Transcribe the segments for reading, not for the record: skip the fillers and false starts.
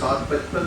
7:55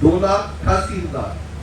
2,88,000,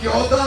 14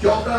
14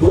2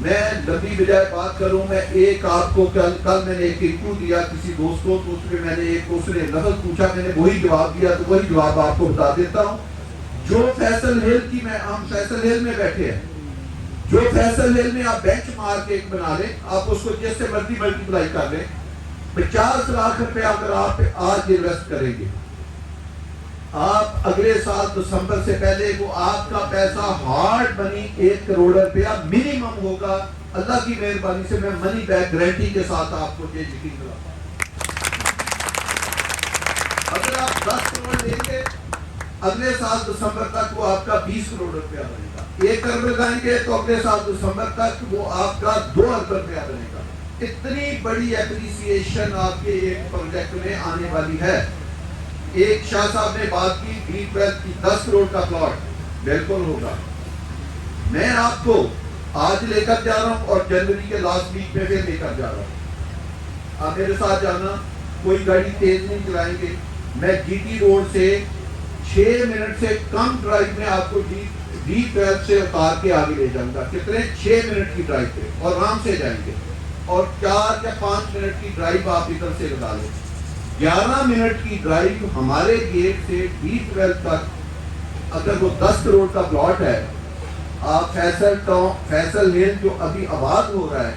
میں لمبی بجائے بات کروں، میں ایک آپ کو کل میں نے ایک انٹرویو دیا کسی دوست کو، تو اس میں میں نے ایک اس نے لفظ پوچھا، میں نے وہی جواب دیا، تو وہی جواب آپ کو بتا دیتا ہوں. جو فیصل ہل کی میں ہم فیصل ہل میں بیٹھے ہیں، جو فیصل ہل میں آپ بینچ مارک ایک بنا لیں، آپ اس کو جس سے مرضی ملٹیپلائی کر لیں، 50 لاکھ روپے اگر آپ آج انویسٹ کریں گے، آپ اگلے سال دسمبر سے پہلے وہ آپ کا پیسہ ہارڈ منی 1 کروڑ روپیہ منیمم ہوگا. اللہ کی مہربانی سے میں منی بیک گارنٹی کے ساتھ آپ کو یہ یقین دلاتا ہوں. اگر آپ 10 کروڑ لیں گے، اگلے سال دسمبر تک وہ آپ کا 20 کروڑ روپیہ بنے گا. 1 ارب لگائیں گے تو اگلے سال دسمبر تک وہ آپ کا 2 ارب روپیہ بنے گا. اتنی بڑی اپریسیشن آپ کے ایک پروجیکٹ میں آنے والی ہے. ایک شاہ صاحب نے بات کی B12 کی 10 کروڑ کا پلاٹ بالکل ہوگا. میں آپ کو آج لے کر جا رہا ہوں اور جنوری کے لاسٹ ویک میں پھر لے کر جا رہا ہوں. آپ میرے ساتھ جانا، کوئی گاڑی تیز نہیں چلائیں گے. میں جی ٹی روڈ سے 6 منٹ سے کم ڈرائیو میں آپ کو D12 سے اتار کے آگے لے جاؤں گا. کتنے؟ 6 منٹ کی ڈرائیو پہ، اور آرام سے جائیں گے. اور 4 یا 5 منٹ کی ڈرائیو آپ ادھر سے لگا لیں. 11 منٹ کی ڈرائیو ہمارے گیٹ سے D12 تک. اگر وہ 10 کروڑ کا پلاٹ ہے، آپ فیصل ہل جو ابھی آباد ہو رہا ہے،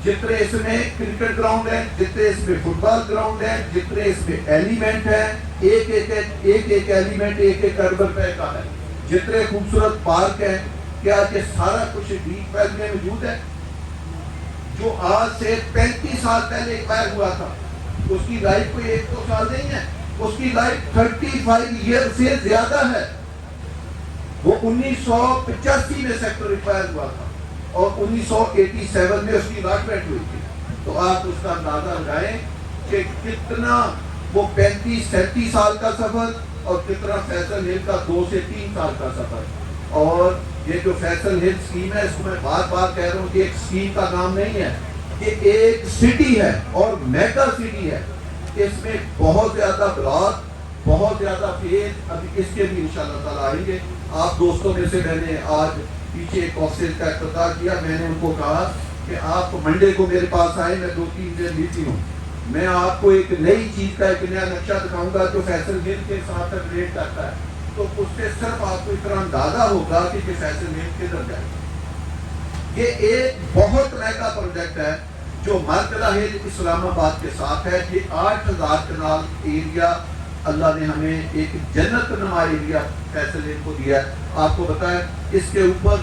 جتنے اس میں کرکٹ گراؤنڈ ہے، جتنے اس میں فٹ بال گراؤنڈ ہے، جتنے اس میں ایلیمنٹ ہے، ایک ایلیمنٹ 1 ارب روپے کا ہے، جتنے خوبصورت پارک ہے، کیا کہ سارا کچھ D12 میں موجود ہے. جو آج سے 35 سال پہلے ایکسپائر ہوا تھا، اس کی لائف کوئی 1-2 سال نہیں ہے، اس کی لائف 35 ایئر سے زیادہ ہے. وہ 1985 میں سیکٹر ایکسپائر ہوا تھا اور 1987 میں اس کی الاٹمنٹ ہوئی تھی. تو آپ اس کا اندازہ لگائیں کہ کتنا وہ 35-37 سال کا سفر اور کتنا فیصل ہل کا 2 سے 3 سال کا سفر. اور یہ جو فیصل ہل اسکیم ہے، اس کو میں بار بار کہہ رہا ہوں کہ ایک اسکیم کا نام نہیں ہے، یہ ایک سٹی ہے اور میگا سٹی ہے. اس میں بہت زیادہ بلاک، بہت زیادہ فیز، ابھی اس کے بھی انشاءاللہ تعالیٰ آئیں گے. آپ دوستوں میں سے میں نے آج پیچھے ایک آفس کا افتتاح کیا. میں نے ان کو کہا کہ آپ منڈے کو میرے پاس آئے، میں 2-3 دن بیتی ہوں، میں آپ کو ایک نئی چیز کا ایک نیا نقشہ دکھاؤں گا جو فیصل ہل کے ساتھ ریلیٹ کرتا ہے. تو اس سے صرف آپ کو اتنا اندازہ ہوگا کہ فیصل ہل کدھر جائے. یہ ایک بہت میگا پروجیکٹ ہے جو مرکزہ ہل اسلام آباد کے ساتھ ہے. یہ 8000 کنال ایریا اللہ نے ہمیں ایک جنت نما ایریا فیصل ہل کو دیا ہے. آپ کو بتائیں اس کے اوپر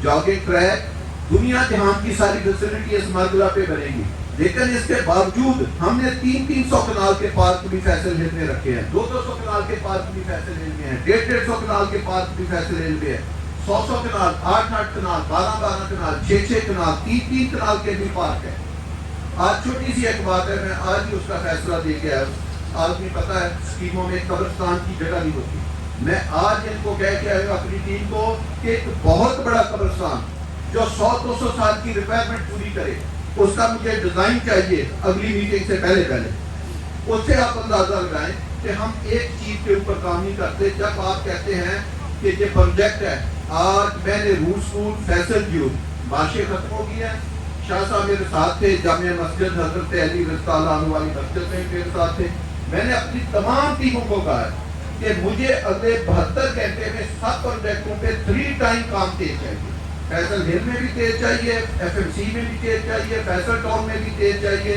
جاگنگ ٹریک، دنیا جہان کی ساری فیسلٹی اس مرکزہ پہ بنے گی. لیکن اس کے باوجود ہم نے 300 کنال کے پارک بھی فیصل ہل میں رکھے ہیں، 200 کنال کے پارک بھی فیصل ہل میں ہیں، 150 کنال کے پارک بھی فیصل ہل میں ہیں، 100 کنال، 8 کنال، 12 کنال، 6 کنال، 3 کنال کے بھی پارک ہیں. آج چھوٹی سی ایک بات ہے، میں آج ہی اس کا فیصلہ دے کے آیا ہوں. آدمی پتا ہے اسکیموں میں قبرستان کی جگہ نہیں ہوتی. میں آج ان کو کہہ کے آیا ہوں اپنی ٹیم کو کہ ایک بہت بڑا قبرستان جو 100-200 سال کی ریکوائرمنٹ پوری کرے، اس کا مجھے ڈیزائن چاہیے اگلی میٹنگ سے پہلے. اس سے آپ اندازہ لگائیں کہ ہم ایک چیز کے اوپر کام نہیں کرتے. جب آپ کہتے ہیں کہ یہ پروجیکٹ ہے، آج میں نے روٹ سکول فیصل کیوں بارشیں ختم ہو گئی ہیں. شاہ صاحب میرے ساتھ تھے، جامعہ مسجد حضرت علی رضی اللہ عنہ والی مسجد میں میرے ساتھ تھے. میں نے اپنی تمام ٹیموں کو کہا ہے کہ مجھے اگلے 72 گھنٹے میں سب پروجیکٹوں پہ 3 ٹائم کام تیز چاہیے. فیصل ہل میں بھی تیز چاہیے، FMC میں بھی تیز چاہیے، فیصل ٹاؤن میں بھی تیز چاہیے.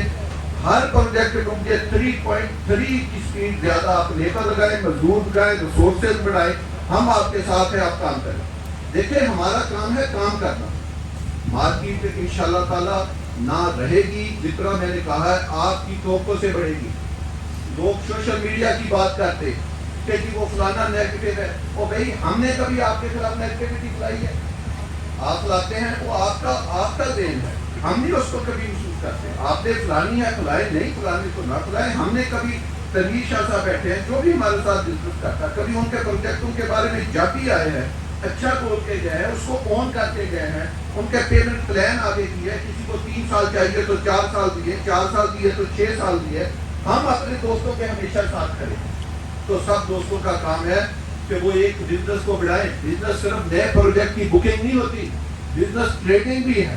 ہر پروجیکٹ میں مجھے 3.3 کی سپیڈ زیادہ. آپ لیبر لگائیں، مزدور لگائیں، ریسورسز بڑھائیں، ہم آپ کے ساتھ ہیں، آپ کام کریں. دیکھیں ہمارا کام ہے کام کرنا. مارکیٹ انشاءاللہ تعالیٰ نہ رہے گی، جتنا میں نے کہا ہے آپ کی توقع سے بڑھے گی. لوگ سوشل میڈیا کی بات کرتے کہ جی وہ فلانا نیگیٹو ہے. اور بھائی ہم نے کبھی آپ کے خلاف نیگیٹیوٹی پھیلائی ہے؟ آپ لاتے ہیں وہ آپ کا ذہن ہے، ہم نہیں اس کو کبھی محسوس کرتے. آپ نے فلانی ہے پھلائے، نہیں فلانی تو نہ پھلائے. ہم نے کبھی تنویر شاہ صاحب بیٹھے ہیں جو بھی ہمارے ساتھ بزنس کرتا ہے، کبھی ان کے پروجیکٹوں کے بارے میں جب بھی آئے ہیں اچھا بول کے گئے ہیں، اس کو آن کر کے گئے ہیں. ان کے پیمنٹ پلان آگے دیے، کسی کو 3 سال چاہیے تو 4 سال دیے، 4 سال دیے تو 6 سال دیے. ہم اپنے دوستوں کے ہمیشہ ساتھ کریں. تو سب دوستوں کا کام ہے کہ وہ ایک بزنس کو بڑھائیں. بزنس صرف نئے پروجیکٹ کی بکنگ نہیں ہوتی، بزنس ٹریڈنگ بھی ہے.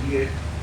G8,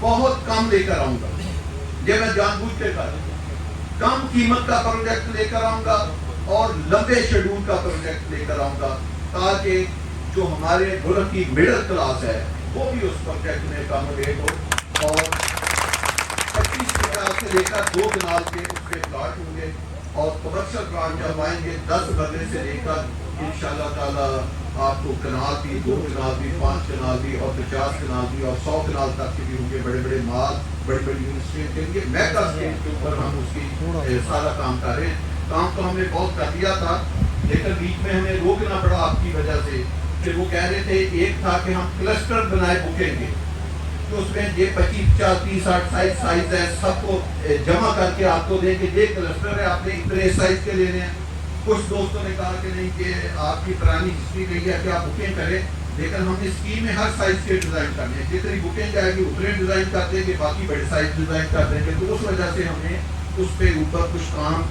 بہت کم لے کر آؤں گا. یہ میں جان بوجھ کے کر رہا ہوں. کم قیمت کا پروجیکٹ لے کر آؤں گا اور لمبے شیڈول کا پروجیکٹ لے کر آؤں گا تاکہ جو ہمارے ملک کی مڈل کلاس ہے وہ بھی اس پروجیکٹ میں اکاموڈیٹ ہو. اور 25 سے لے کر 2 کنال کے اس کے پلاٹ ہوں گے اور کمرشل پلاٹ جب آئیں گے 10 مرلے سے لے کر انشاءاللہ تعالی آپ کو کنال بھی 2 کنال بھی 5 کنال بھی اور 50 کنال بھی اور 100 کنال تک کے بھی ہوں گے. بڑے بڑے مال بڑی بڑی یونیورسٹیوں کے لیے میگا اسکیل کے اوپر ہم اس کی سارا کام کر رہے ہیں. کام تو ہم نے بہت کر دیا تھا لیکن بیچ میں ہمیں روکنا پڑا آپ کی وجہ سے کہ وہ کہہ رہے تھے ایک تھا کہ ہم کلسٹر بنائے بکیں گے تو اس میں یہ 25 50 30 60 سائز ہے سب کو جمع کر کے آپ کو دیں گے. یہ کلسٹر ہے آپ نے اتنے سائز کے لینے ہیں. کچھ دوستوں نے کہا کہ نہیں کہ آپ کی پرانی ہسٹری گئی ہے کہ آپ بکنگ کریں لیکن ہم اس اسکیم میں ہر سائز کے ڈیزائن کرنے ہیں. جتنی بکنگ جائے گی اتنے ڈیزائن کر دیں گے باقی بڑے سائز ڈیزائن کر دیں گے. تو اس وجہ سے ہمیں اس پہ اوپر کچھ کام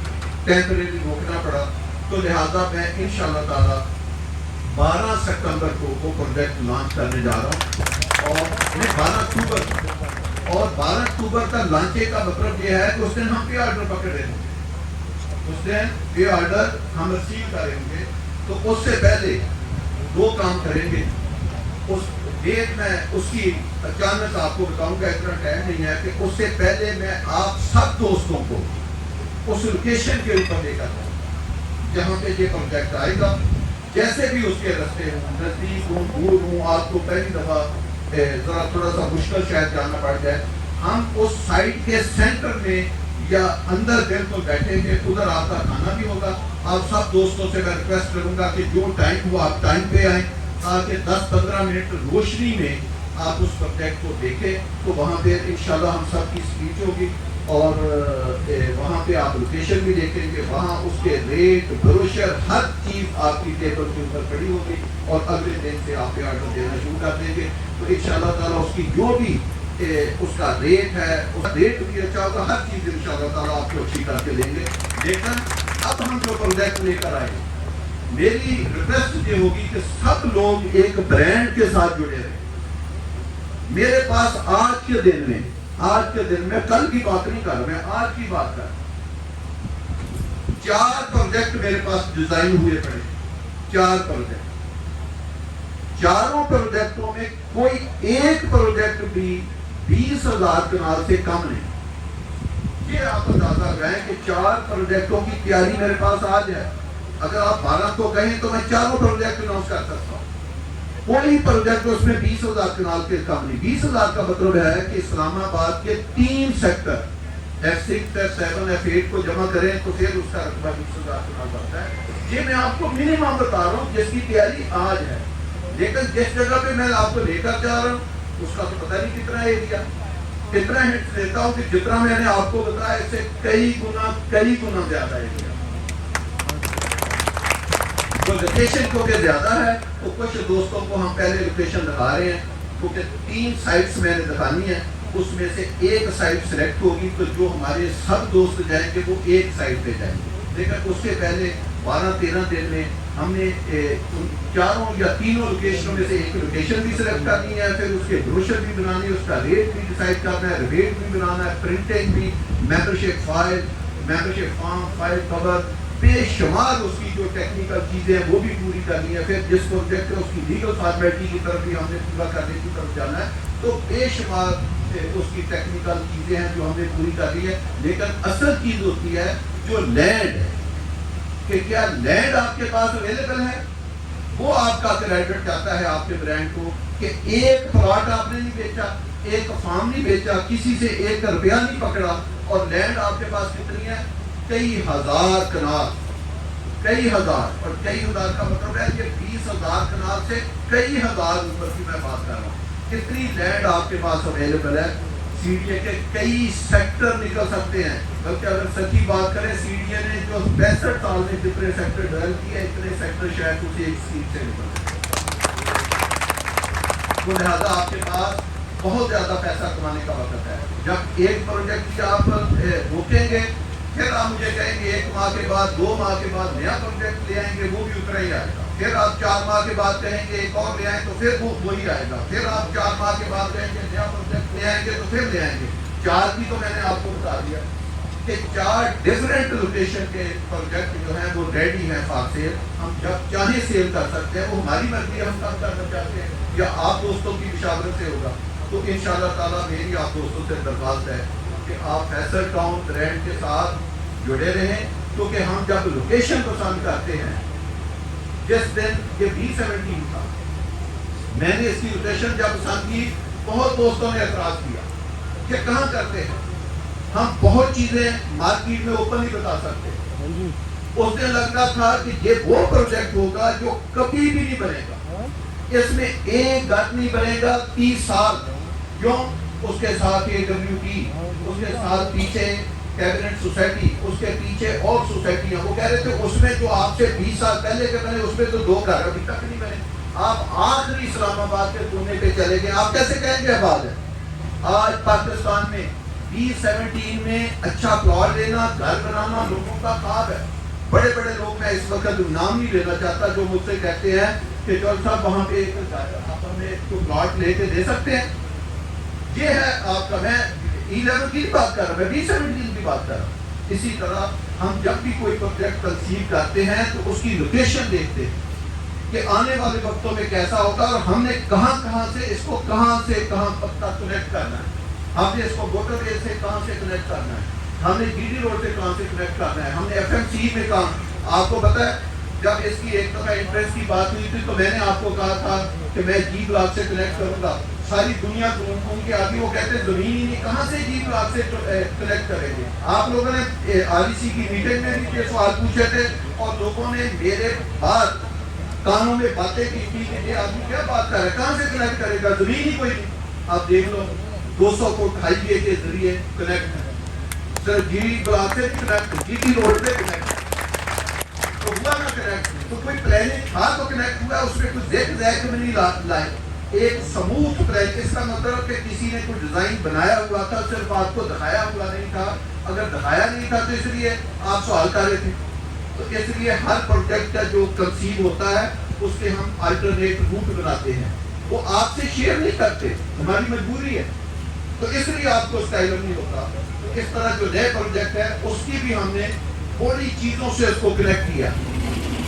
ٹیمپریری روکنا پڑا. تو لہٰذا میں انشاءاللہ تعالی 12 ستمبر کو وہ پروجیکٹ لانچ کرنے جا رہا ہوں اور 12 اکتوبر اور 12 اکتوبر کا لانچے کا مطلب یہ ہے کہ اس دن ہم پہ آرڈر پکڑ رہے ہیں. اس دن پہ آرڈر ہم ریسیو کریں گے. تو اس سے پہلے 2 کام کریں گے. اس ڈیٹ میں اس کی اچانک آپ کو بتاؤں گا اتنا ٹائم نہیں ہے کہ اس سے پہلے میں آپ سب دوستوں کو اس لوکیشن کے اوپر لے کر جاؤں جہاں پہ یہ پروجیکٹ آئے گا. جیسے بھی اس کے رستے ہوں نزدیک ہوں دور ہوں آپ کو پہلی دفعہ ذرا تھوڑا سا مشکل شاید جانا پڑ جائے ہم اس سائٹ کے سینٹر میں یا اندر بالکل بیٹھیں گے. ادھر آپ کا کھانا بھی ہوگا. آپ سب دوستوں سے میں ریکویسٹ کروں گا کہ جو ٹائم ہو آپ ٹائم پہ آئیں تاکہ 10-15 منٹ روشنی میں آپ اس پروجیکٹ کو دیکھیں. تو وہاں پہ انشاءاللہ ہم سب کی اسپیچ ہوگی اور وہاں پہ آپ لوکیشن بھی دیکھیں گے. وہاں اس کے ریٹ بروشر ہر چیز آپ کی ٹیبل کے اوپر پڑی ہوگی اور اگلے دن سے آپ پہ آرڈر دینا شروع کر دیں گے. تو انشاءاللہ تعالیٰ اس کی جو بھی اس کا ریٹ ہے اس کا ریٹ بھی اچھا ہوگا. ہر چیز انشاءاللہ تعالیٰ آپ کو اچھی کر کے دیں گے. لیکن اب ہم جو پروجیکٹ لے کر آئے میری ریکویسٹ یہ ہوگی کہ سب لوگ ایک برانڈ کے ساتھ جڑے رہیں. میرے پاس آج کے دن میں کل کی بات نہیں کر رہا میں آج کی بات کر رہا ہوں. 4 پروجیکٹ میرے پاس ڈیزائن ہوئے پڑے. 4 پروجیکٹ. چاروں پروجیکٹوں میں کوئی ایک پروجیکٹ بھی 20,000 کنال سے کم نہیں. یہ آپ اندازہ لگائیں کہ 4 پروجیکٹوں کی تیاری میرے پاس آج ہے. اگر آپ 12 کو کہیں تو میں چاروں پروجیکٹ اناؤنس کر سکتا ہوں. کوئی پروجیکٹ اس میں 20,000 کنال کے کم نہیں. 20,000 کا مطلب ہے کہ اسلام آباد کے 3 سیکٹر F6 F7 F8 کو جمع کریں تو پھر اس کا رقبہ 20,000 کنال بنتا ہے. یہ میں آپ کو منیمم بتا رہا ہوں جس کی تیاری آج ہے. لیکن جس جگہ پہ میں آپ کو لے کر جا رہا ہوں اس کا تو پتہ نہیں کتنا ایریا. اتنا ہنٹ دیتا ہوں کہ جتنا میں نے آپ کو بتایا اس سے کئی گنا زیادہ ایریا. تو لوکیشن کیونکہ زیادہ ہے تو کچھ دوستوں کو ہم پہلے لوکیشن دکھا رہے ہیں کیونکہ 3 سائٹس میں نے دکھانی ہے. اس میں سے ایک سائٹ سلیکٹ ہوگی تو جو ہمارے سب دوست جائیں گے وہ ایک سائٹ پہ جائیں گے. لیکن اس سے پہلے 12-13 دن میں ہم نے چاروں یا تینوں لوکیشنوں میں سے ایک لوکیشن بھی سلیکٹ کرنی ہے. پھر اس کے بروشر بھی بنانی ہے. اس کا ریٹ بھی ڈیسائیڈ کرنا ہے. ریٹ بھی بنانا ہے. پرنٹنگ بھی membership file membership form file cover بے شمار اس کی جو ٹیکنیکل چیزیں ہیں وہ بھی پوری کرنی ہے. پھر جس پروجیکٹ ہے اس کی لیگل فارمیلٹی کی طرف بھی ہم نے پورا کرنے کی طرف جانا ہے. تو بے شمار اس کی ٹیکنیکل چیزیں ہیں جو ہم نے پوری کر لی ہے. لیکن اصل چیز ہوتی ہے جو لینڈ ہے کہ کیا لینڈ آپ کے پاس اویلیبل ہے. وہ آپ کا کریڈٹ چاہتا ہے آپ کے برانڈ کو کہ ایک پلاٹ آپ نے نہیں بیچا ایک فارم نہیں بیچا کسی سے 1 روپیہ نہیں پکڑا. اور لینڈ آپ کے پاس کتنی ہے کئی ہزار کنال. کئی ہزار اور کئی ہزار کا مطلب ہے کہ 20,000 کنال سے کئی ہزار اوپر کی میں بات کر رہا ہوں. کتنی لینڈ آپ کے پاس اویلیبل ہے. سی ڈی اے کے کئی سیکٹر نکل سکتے ہیں. بلکہ اگر سچی بات کریں سی ڈی اے نے جو 65 سال میں جتنے سیکٹر ڈیولپ کیے اتنے سیکٹر شاید کچھ ایک اسکیم سے نکل سکتے. تو لہٰذا آپ کے پاس بہت زیادہ پیسہ کمانے کا وقت ہے. جب ایک پروجیکٹ کی آپ روکیں گے پھر آپ مجھے کہیں گے 1 ماہ کے بعد 2 ماہ کے بعد نیا پروجیکٹ لے آئیں گے، وہ بھی اترا ہی آئے گا. پھر آپ 4 ماہ کے بعد کہیں گے ایک اور لے آئیں تو پھر وہی آئے گا. پھر آپ 4 ماہ کے بعد کہیں گے نیا پروجیکٹ لے آئیں گے تو پھر لے آئیں گے. 4 کی تو میں نے آپ کو بتا دیا کہ 4 ڈیفرنٹ لوکیشن کے پروجیکٹ جو ہیں وہ ریڈی ہیں فار سیل. ہم جب چاہیں سیل کر سکتے ہیں، وہ ہماری مرضی ہے، ہم کب کرنا چاہتے ہیں یا آپ دوستوں کی مشاورت سے ہوگا. تو انشاءاللہ تعالیٰ میری آپ دوستوں سے درخواست ہے کہ آپ فیصل ٹاؤن برانڈ کے ساتھ جڑے رہیں، کیونکہ ہم جب لوکیشن پسند کرتے ہیں، جس دن یہ B17 تھا، میں نے اس کی لوکیشن جب پسند کی، بہت دوستوں نے اعتراض کیا کہ کہاں کرتے ہیں. ہم بہت چیزیں مارکیٹ میں اوپن نہیں بتا سکتے. اس دن لگتا تھا کہ یہ وہ پروجیکٹ ہوگا جو کبھی بھی نہیں بنے گا، اس میں ایک گھر نہیں بنے گا 30 سال. کیوں؟ اس کے ساتھ AWT، اس کے ساتھ پیچھے کیبنٹ سوسائٹی، اس کے پیچھے اور سوسائٹیاں. وہ کہہ رہے تھے اس میں جو آپ سے 20 سال پہلے کے بنے، اس میں تو 2 گھر ابھی تک نہیں بنے. آپ آخری اسلام آباد کے کونے پہ چلے گئے، آپ کیسے کہیں گے آباد ہے؟ آج پاکستان میں B17 میں اچھا پلاٹ لینا، گھر بنانا لوگوں کا خواب ہے. بڑے بڑے لوگ، میں اس وقت نام نہیں لینا چاہتا، جو مجھ سے کہتے ہیں کہ جوہر صاحب وہاں پہ آپ ہمیں کوئی پلاٹ لے کے دے سکتے ہیں. یہ ہے آپ کا، میں E11 کی بات کر رہا ہوں، میں B17 کی بات کر رہا ہوں. اسی طرح ہم جب بھی کوئی پروجیکٹ کنسیو کرتے ہیں تو اس کی لوکیشن دیکھتے ہیں کہ آنے والے وقتوں میں کیسا ہوگا، اور ہم نے کہاں سے اس کو کہاں تک کنیکٹ کرنا ہے. ہم نے اس کو موٹر وے سے کہاں سے کنیکٹ کرنا ہے، ہم نے GD روڈ سے کہاں سے کنیکٹ کرنا ہے، ہم نے FMC میں کہاں. آپ کو پتہ ہے جب اس کی ایک دفعہ انٹرسٹ کی بات ہوئی تھی تو میں نے آپ کو کہا تھا کہ میں G بلاک سے کنیکٹ کروں گا. ساری دنیا ان کے آدمی وہ کہتے ہیں زمین ہی نہیں، کہاں سے G بلاک سے کنیکٹ کریں گے. آپ لوگوں نے REC کی میٹنگ میں بھی یہ سوال پوچھے تھے اور لوگوں نے میرے بعد کانوں میں باتیں کی تھی کہ یہ آدمی کیا بات کر رہا ہے، کہاں سے کنیکٹ کرے گا، زمین ہی کوئی نہیں. آپ دیکھ لو 200 فٹ ہائی وے کے ذریعے کنیکٹ ہے. سر G بلاک سے کنیکٹ، GD روڈ سے کنیکٹ تو ہوا نا کنیکٹ. تو کوئی پلاننگ تھا تو کنیکٹ ہوا، اس میں کچھ دیکھ میں نہیں لائے. ایک سموتھ پلان، اس کا مطلب کہ کسی نے کوئی ڈیزائن بنایا ہوا تھا، صرف آپ کو دکھایا ہوا نہیں تھا. اگر دکھایا نہیں تھا تو اس لیے آپ سوال کر رہے تھے. تو اس لیے ہر پروجیکٹ کا جو کنسیو ہوتا ہے اس کے ہم الٹرنیٹ روٹ بناتے ہیں، وہ آپ سے شیئر نہیں کرتے، ہماری مجبوری ہے. تو اس لیے آپ کو اس کا علم نہیں ہوتا. تو اس طرح جو نئے پروجیکٹ ہے اس کی بھی ہم نے بڑی چیزوں سے اس کو کنیکٹ کیا.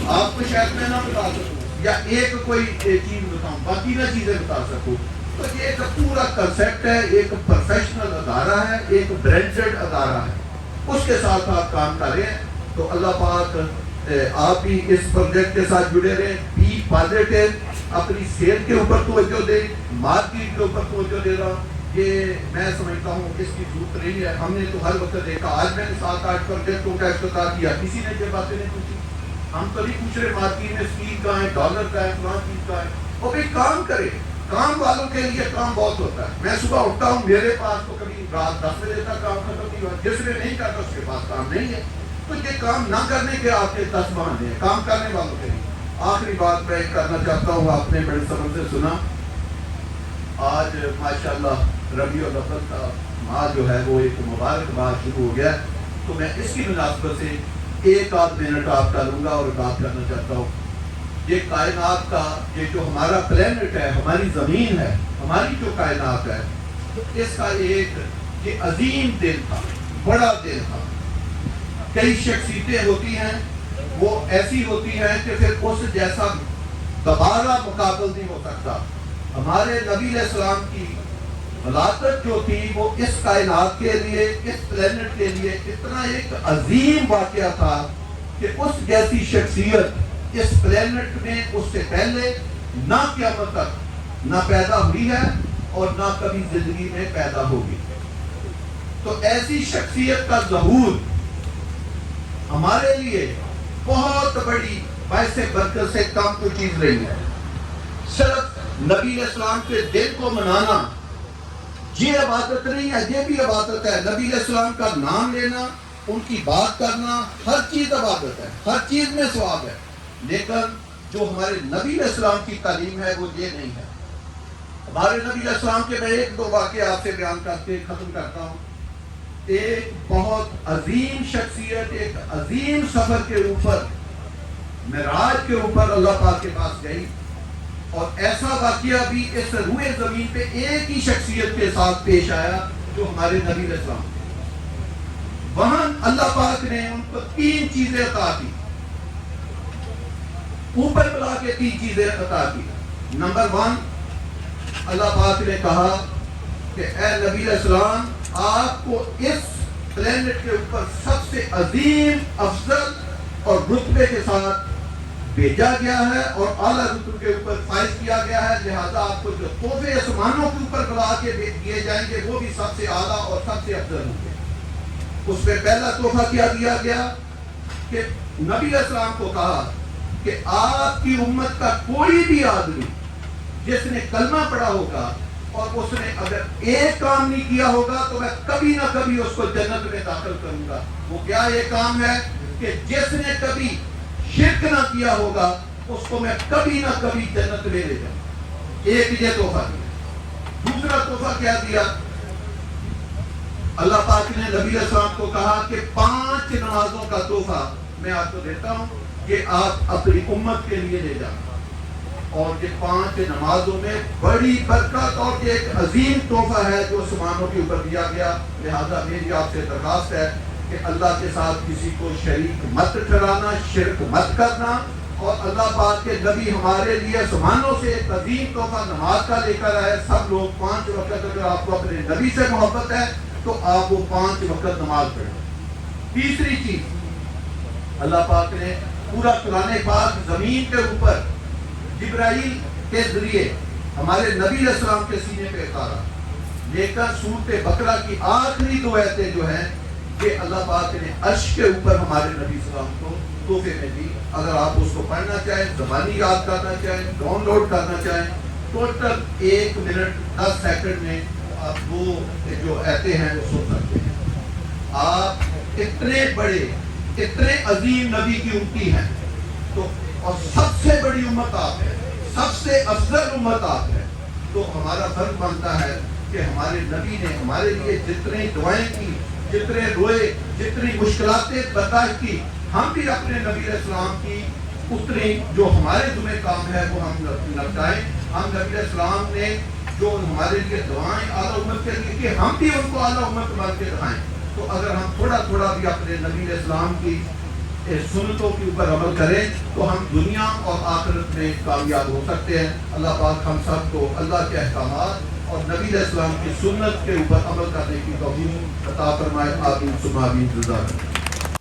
آپ کو شاید میں نہ بتا سکوں یا ایک کوئی چیز بتاؤں، باقی نہ چیزیں بتا سکوں. تو یہ ایک پورا کنسیپٹ ہے، ایک پروفیشنل ادارہ ہے، ایک برانڈڈ ادارہ ہے. اس کے ساتھ آپ کام کر رہے ہیں. تو اللہ پاک آپ بھی اس پروجیکٹ کے ساتھ جڑے رہیں. بی پازیٹیو، اپنی صحت کے اوپر توجہ دیں، مارکیٹ کے اوپر توجہ دے رہا ہوں. یہ میں سمجھتا ہوں اس کی ضرورت نہیں ہے. ہم نے تو ہر وقت دیکھا، آج میں نے 7-8 پروجیکٹوں کا افتتاح کیا، کسی نے یہ باتیں نہیں پوچھی. ہم تو نہیں پوچھ رہے مارکیٹ میں اسکیم کہاں ہے، ڈالر کا ہے، فلاں چیز کا ہے. اور بھائی کام کرے، کام والوں کے لیے کام بہت ہوتا ہے. میں صبح اٹھتا ہوں، میرے پاس تو کبھی رات 10 بجے تک کام ختم نہیں ہوا. جس نے نہیں کرتا اس کے پاس کام نہیں ہے. تو یہ کام نہ کرنے کے آپ کے 10 بہانے ہیں، کام کرنے والوں کے لیے. آخری بات میں کرنا چاہتا ہوں، آپ نے بڑے صبر سے سنا. آج ماشاءاللہ ربیع الاول کا ماہ جو ہے وہ ایک مبارک ماہ شروع ہو گیا. تو میں اس کی مناسبت سے 1-8 منٹ آپ کا لوں گا اور بات کرنا چاہتا ہوں. یہ کائنات کا، یہ جو ہمارا پلینٹ ہے، ہماری زمین ہے، ہماری جو کائنات ہے، اس کا ایک یہ عظیم دن تھا، بڑا دن تھا. کئی شخصیتیں ہوتی ہیں، وہ ایسی ہوتی ہیں کہ پھر اس جیسا دوبارہ مقابل نہیں ہو سکتا. ہمارے نبی علیہ السلام کی ولادت جو تھی وہ اس کائنات کے لیے، اس پلینٹ کے لیے اتنا ایک عظیم واقعہ تھا کہ اس جیسی شخصیت اس پلینٹ میں اس سے پہلے نہ قیامت تک نہ پیدا ہوئی ہے اور نہ کبھی زندگی میں پیدا ہوگی. تو ایسی شخصیت کا ظہور ہمارے لیے بہت بڑی باعث برکت سے کم کوئی چیز رہی ہے. صرف نبی علیہ السلام کے دن کو منانا یہ عبادت نہیں ہے، یہ بھی عبادت ہے. نبی علیہ السلام کا نام لینا، ان کی بات کرنا، ہر چیز عبادت ہے، ہر چیز میں ثواب ہے. لیکن جو ہمارے نبی علیہ السلام کی تعلیم ہے وہ یہ نہیں ہے. ہمارے نبی علیہ السلام کے میں 1-2 واقعے آپ سے بیان کر کے ختم کرتا ہوں. ایک بہت عظیم شخصیت ایک عظیم سفر کے اوپر معراج کے اوپر اللہ پاک کے پاس گئی، اور ایسا واقعہ بھی اس روئے زمین پہ ایک ہی شخصیت کے ساتھ پیش آیا جو ہمارے نبی علیہ السلام تھے۔ وہاں اللہ پاک نے ان کو 3 چیزیں عطا کی، اوپر بلا کے 3 چیزیں عطا کی۔ نمبر 1، اللہ پاک نے کہا کہ اے نبی علیہ السلام، آپ کو اس پلینٹ کے اوپر سب سے عظیم افضل اور رتبے کے ساتھ بھیجا گیا ہے اور اعلیٰ رتبے کے اوپر فائز کیا گیا ہے، لہذا آپ کو جو تحفے آسمانوں کے اوپر بلا کے دیے جائیں گے وہ بھی سب سے اعلیٰ اور سب سے افضل ہوں گے۔ اس میں پہلا تحفہ کیا دیا گیا کہ نبی علیہ السلام کو کہا کہ آپ کی امت کا کوئی بھی آدمی جس نے کلمہ پڑھا ہوگا اور اس نے اگر ایک کام نہیں کیا ہوگا تو میں کبھی نہ کبھی اس کو جنت میں داخل کروں گا۔ وہ کیا یہ کام ہے کہ جس نے کبھی شرک نہ کیا ہوگا اس کو میں کبھی نہ کبھی جنت میں لے جاؤں۔ ایک یہ تحفہ دیا۔ دوسرا تحفہ کیا دیا؟ اللہ پاک نے نبی علیہ السلام کو کہا کہ 5 نمازوں کا تحفہ میں آپ کو دیتا ہوں کہ آپ اپنی امت کے لیے لے جائیں، اور یہ 5 نمازوں میں بڑی برکت اور ایک عظیم تحفہ ہے جو آسمانوں کے اوپر دیا گیا۔ لہذا میری آپ سے درخواست ہے کہ اللہ کے ساتھ کسی کو شریک مت ٹھہرانا، شرک مت کرنا، اور اللہ پاک کے نبی ہمارے لیے آسمانوں سے ایک عظیم تحفہ نماز کا لے کر آئے۔ سب لوگ 5 وقت، اگر آپ کو اپنے نبی سے محبت ہے تو آپ وہ 5 وقت نماز پڑھیں۔ تیسری چیز، اللہ پاک نے پورا قرآن پاک زمین کے اوپر جبرائیل کے ذریعے ہمارے نبی علیہ السلام کے سینے پہ اتارا، لیکن سورۃ بقرہ کی آخری 2 آیتیں جو ہیں کہ اللہ پاک نے عرش کے اوپر ہمارے نبی السلام کو تحفے میں دی۔ اگر آپ اس کو پڑھنا چاہیں، زبانی یاد کرنا چاہیں، ڈاؤن لوڈ کرنا چاہیں، ٹوٹل 1 منٹ 10 سیکنڈ میں آپ وہ جو آیتیں ہیں وہ سن سکتے ہیں۔ آپ اتنے بڑے اتنے عظیم نبی کی امتی ہیں تو، اور سب سے بڑی امت آپ ہے، سب سے افضل امت آپ ہے، تو ہمارا فرض بنتا ہے کہ ہمارے نبی نے ہمارے لیے جتنے دعائیں کی، جتنے روئے، جتنی مشکلاتیں برداشت کی، ہم بھی اپنے نبی علیہ السلام کی اتنی جو ہمارے ذمہ کام ہے وہ ہم نپٹائیں۔ ہم نبی علیہ السلام نے جو ہمارے لیے دعائیں اعلیٰ امت کے لیے کہ ہم بھی ان کو اعلیٰ امت بن کے دکھائیں۔ تو اگر ہم تھوڑا تھوڑا بھی اپنے نبی علیہ السلام کی سنتوں کے اوپر عمل کریں تو ہم دنیا اور آخرت میں کامیاب ہو سکتے ہیں۔ اللہ پاک ہم سب کو اللہ کے احکامات اور نبی علیہ السلام کی سنت کے اوپر عمل کرنے کی توفیق عطا فرمائے۔ آمین ثم آمین۔